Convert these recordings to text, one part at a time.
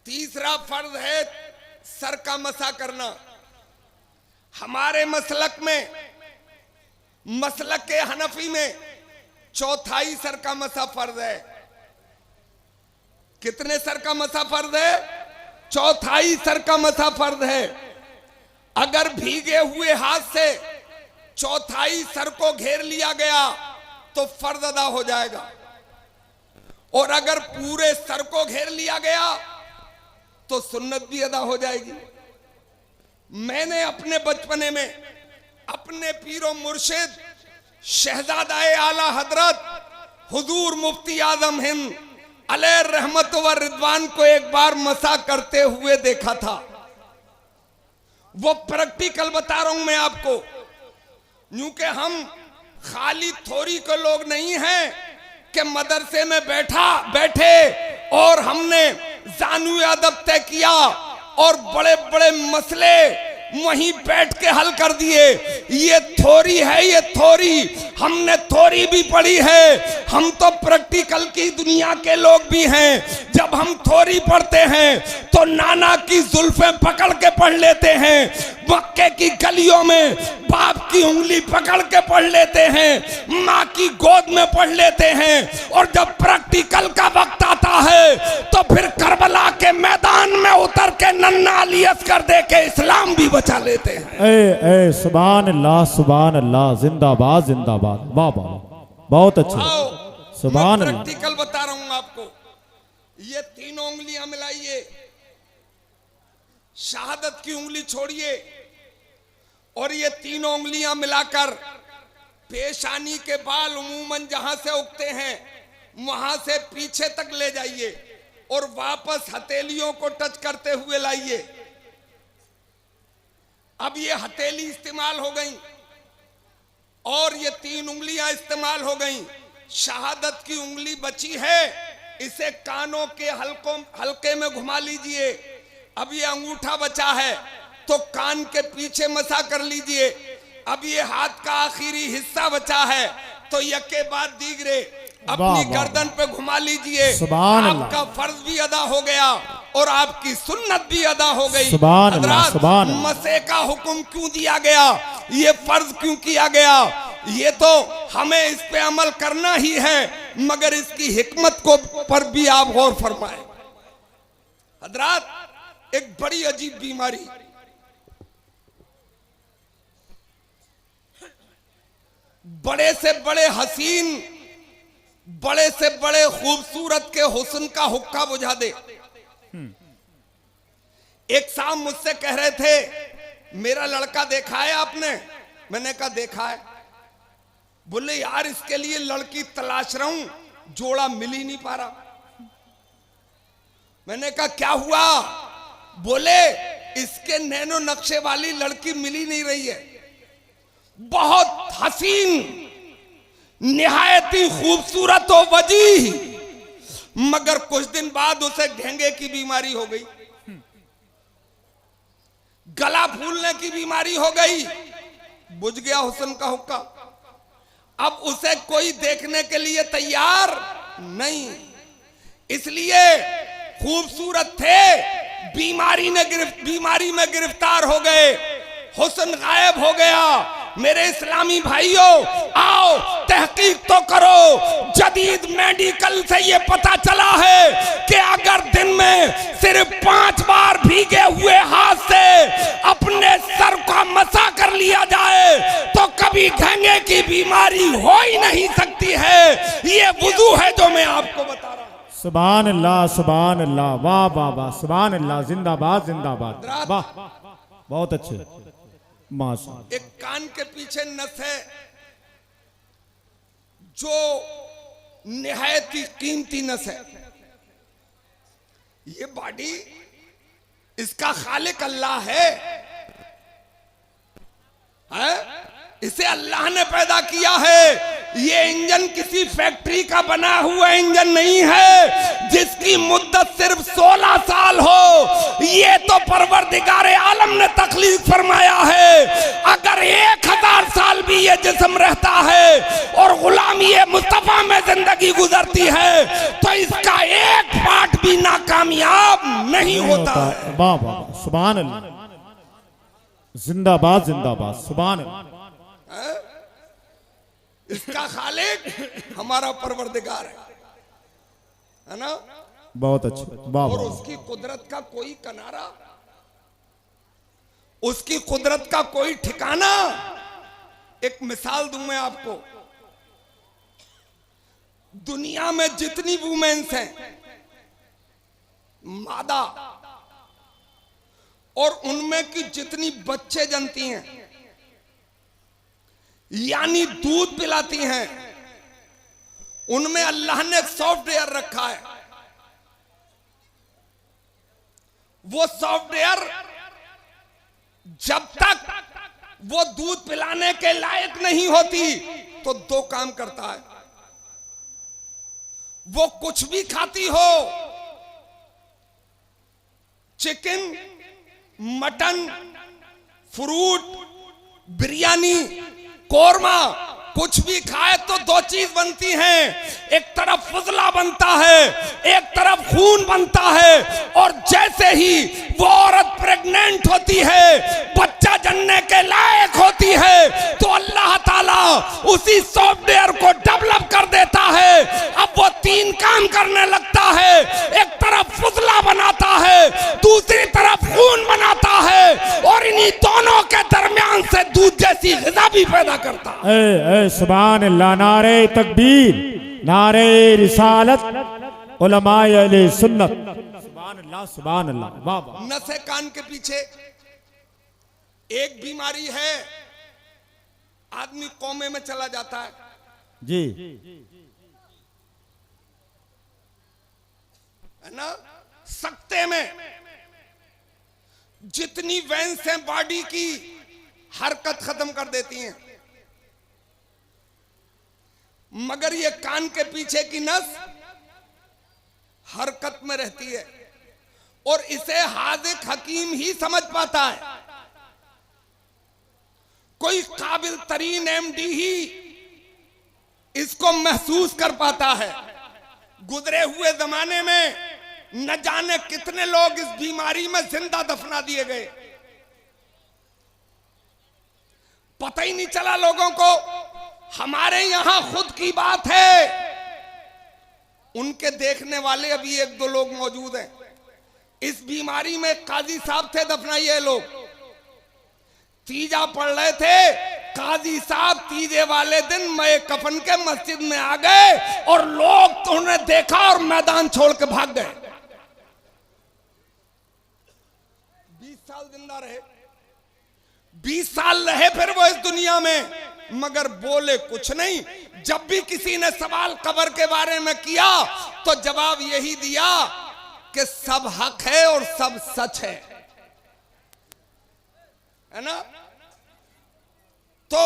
तीसरा फर्ज है सर का मसा करना। हमारे मसलक में, मसलक के हनफी में चौथाई सर का मसा फर्ज है। कितने सर का मसा फर्ज है? चौथाई सर का मसा फर्ज है। अगर भीगे हुए हाथ से चौथाई सर को घेर लिया गया तो फर्ज अदा हो जाएगा, और अगर पूरे सर को घेर लिया गया तो सुन्नत भी अदा हो जाएगी। मैंने अपने बचपने में अपने पीरो मुर्शिद शहजादाए आला हजरत हुजूर मुफ्ती आजम हिंद अलैहि रहमत व रिदवान को एक बार मसा करते हुए देखा था। वो प्रैक्टिकल बता रहा हूं मैं आपको, क्योंकि हम खाली थोड़ी के लोग नहीं हैं कि मदरसे में बैठे और हमने जानू अदब तय किया और बड़े बड़े मसले वहीं बैठ के हल कर दिए। ये थोरी है, ये थोरी, हमने थोरी भी पढ़ी है। हम तो प्रैक्टिकल की दुनिया के लोग भी हैं। जब हम थोरी पढ़ते हैं तो नाना की जुल्फें पकड़ के पढ़ लेते हैं, मक्के की गलियों में बाप की उंगली पकड़ के पढ़ लेते हैं, माँ की गोद में पढ़ लेते हैं, और जब प्रैक्टिकल का वक्त आता है तो फिर करबला के मैदान में उतर के नन्ना अली असगर दे के इस्लाम भी बचा लेते हैं। ए सुभान अल्लाह, जिंदाबाद जिंदाबाद, वाह वाह, बहुत अच्छे, सुभान अल्लाह। प्रैक्टिकल बता रहा हूं आपको। ये तीनों उंगलियां मिलाइए, शहादत की उंगली छोड़िए, और ये तीनों उंगलियां मिलाकर पेशानी के बाल उमूमन जहां से उगते हैं वहां से पीछे तक ले जाइए और वापस हथेलियों को टच करते हुए लाइए। अब ये हथेली इस्तेमाल हो गई और ये तीन उंगलियां इस्तेमाल हो गई। शहादत की उंगली बची है, इसे कानों के हल्के में घुमा लीजिए। अब ये अंगूठा बचा है तो कान के पीछे मसा कर लीजिए। अब ये हाथ का आखिरी हिस्सा बचा है तो यके बाद दीगरे अपनी गर्दन पे घुमा लीजिए। आपका फर्ज भी अदा हो गया और आपकी सुन्नत भी अदा हो गई। हज़रात, मसे का हुक्म क्यों दिया गया, ये फर्ज क्यों किया गया, ये तो हमें इस पे अमल करना ही है, मगर इसकी हिकमत को पर भी आप गौर फरमाएं। हज़रात, एक बड़ी अजीब बीमारी, बड़े से बड़े हसीन, बड़े से बड़े खूबसूरत के हुस्न का हुक्का बुझा दे। एक साहब मुझसे कह रहे थे, मेरा लड़का देखा है आपने? मैंने कहा देखा है। बोले यार इसके लिए लड़की तलाश रहा हूं, जोड़ा मिल ही नहीं पा रहा। मैंने कहा क्या हुआ? बोले इसके नैनो नक्शे वाली लड़की मिल ही नहीं रही है, बहुत हसीन, निहायती खूबसूरत हो वजीह, मगर कुछ दिन बाद उसे घेंगे की बीमारी हो गई, गला फूलने की बीमारी हो गई, बुझ गया हुस्न का हुक्का। अब उसे कोई देखने के लिए तैयार नहीं, इसलिए खूबसूरत थे, बीमारी में गिरफ्तार हो गए, हुस्न गायब हो गया। मेरे इस्लामी भाइयों, आओ तहकीक तो करो। जदीद मेडिकल से ये पता चला है कि अगर दिन में सिर्फ 5 बार भीगे हुए हाथ से अपने सर का मसा कर लिया जाए तो कभी घेंगे की बीमारी हो ही नहीं सकती है। ये वुजू है जो मैं आपको बता रहा हूं। सुभान अल्लाह, वाह वाह वाह, सुभान अल्लाह, जिंदाबाद जिंदाबाद, वाह, बहुत अच्छे। एक कान के पीछे नस है जो निहायत कीमती नस है। ये बॉडी इसका खालिक अल्लाह है? इसे अल्लाह ने पैदा किया है। ये इंजन किसी फैक्ट्री का बना हुआ इंजन नहीं है जिसकी मुद्दत मुद्दत सिर्फ 16 साल हो, ये तो परवरदिगार आलम ने तखलीक फरमाया है। अगर 1000 साल भी ये जिस्म रहता है और गुलामी मुस्तफा में जिंदगी गुजरती है तो इसका एक पार्ट भी नाकामयाब नहीं होता है। वाह वाह, सुभान अल्लाह, जिंदाबाद जिंदाबाद, सुभान अल्लाह। इसका खालिक हमारा परवरदिगार है ना? बहुत अच्छे, वाह और वाह। उसकी कुदरत का कोई किनारा, उसकी कुदरत का कोई ठिकाना। एक मिसाल दूं मैं आपको, दुनिया में जितनी वुमेन्स हैं मादा, और उनमें की जितनी बच्चे जनती हैं यानी दूध पिलाती हैं, उनमें अल्लाह ने एक सॉफ्टवेयर रखा है। वो सॉफ्टवेयर जब तक वो दूध पिलाने के लायक नहीं होती तो 2 काम करता है। वो कुछ भी खाती हो, chicken, mutton, fruit, biryani, korma, कुछ भी खाए तो 2 चीज बनती हैं। एक तरफ फजला बनता है, एक तरफ खून बनता है, और जैसे ही वो औरत प्रेग्नेंट होती है, बच्चा जनने के लायक होती है, तो अल्लाह ताला उसी सॉफ्टवेयर को डेवलप कर देता है। अब वो 3 काम करने लगता है। एक तरफ फजला बनाता है, दूसरी तरफ खून बनाता है, और इन्हीं दोनों के दरमियान से दूध जैसी ग़िज़ा भी पैदा करता है। ए सुभान अल्लाह, नारे तकबीर, नारे रिसालत, उलमाए अहले सुन्नत, सुभान अल्लाह, सुभान अल्लाह, वाह वाह। नसे कान के पीछे एक बीमारी है, आदमी कोमे में चला जाता है जी, है ना? सकते में जितनी वेंस हैं बॉडी की, हरकत खत्म कर देती हैं, मगर ये कान के पीछे की नस हरकत में रहती है, और इसे हाज़िक हकीम ही समझ पाता है। कोई काबिल तरीन एमडी ही इसको महसूस कर पाता है। गुजरे हुए जमाने में न जाने कितने लोग इस बीमारी में जिंदा दफना दिए गए, पता ही नहीं चला लोगों को। हमारे यहां खुद की बात है, उनके देखने वाले अभी 1-2 लोग मौजूद हैं। इस बीमारी में काजी साहब थे दफनाइए लोग, तीजा पढ़ रहे थे, काजी साहब तीजे वाले दिन मैं कफन के मस्जिद में आ गए और लोग तो उन्हें देखा और मैदान छोड़ के भाग गए। 20 साल जिंदा रहे, 20 साल रहे फिर वो इस दुनिया में, मगर बोले कुछ नहीं। जब भी किसी ने सवाल कब्र के बारे में किया तो जवाब यही दिया कि सब हक है और सब सच है ना? तो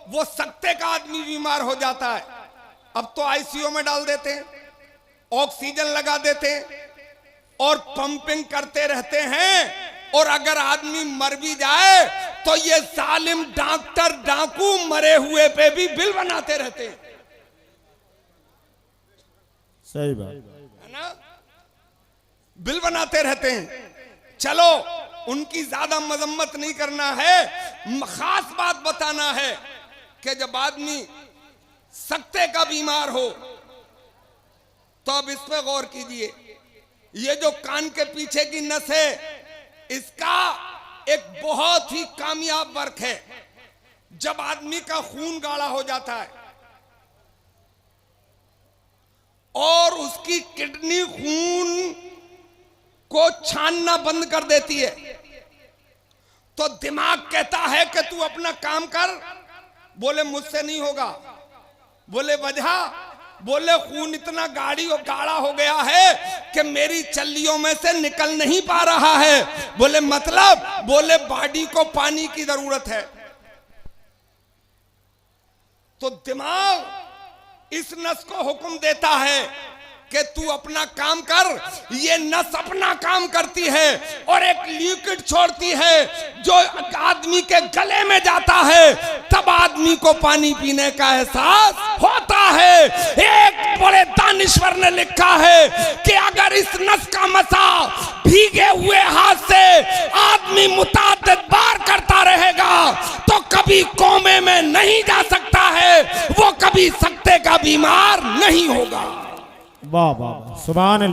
वो सकते का आदमी बीमार हो जाता है, अब तो आईसीयू में डाल देते हैं, ऑक्सीजन लगा देते हैं और पंपिंग करते रहते हैं। और अगर आदमी मर भी जाए तो ये जालिम डॉक्टर डाकू मरे हुए पे भी बिल बनाते रहते हैं। सही बात है ना? बिल बनाते रहते हैं। चलो उनकी ज्यादा मजम्मत नहीं करना है, खास बात बताना है कि जब आदमी सकते का बीमार हो तो अब इस पे गौर कीजिए। ये जो कान के पीछे की नस है, इसका एक बहुत ही कामयाब वर्क है। जब आदमी का खून गाढ़ा हो जाता है और उसकी किडनी खून को छानना बंद कर देती है, तो दिमाग कहता है कि तू अपना काम कर। बोले मुझसे नहीं होगा। बोले वजह? बोले खून इतना गाढ़ा हो गया है कि मेरी चल्लियों में से निकल नहीं पा रहा है। बोले मतलब? बोले बॉडी को पानी की जरूरत है। तो दिमाग इस नस को हुक्म देता है कि तू अपना काम कर, ये नस अपना काम करती है और एक लिक्विड छोड़ती है जो आदमी के गले में जाता है, तब आदमी को पानी पीने का एहसास होता है। एक बड़े दानिश्वर ने लिखा है कि अगर इस नस का मसा भीगे हुए हाथ से आदमी मुताद्दिद बार करता रहेगा तो कभी कोमे में नहीं जा सकता है, वो कभी सकते का बीमार नहीं होगा। वाह वाह, सुभान अल्लाह।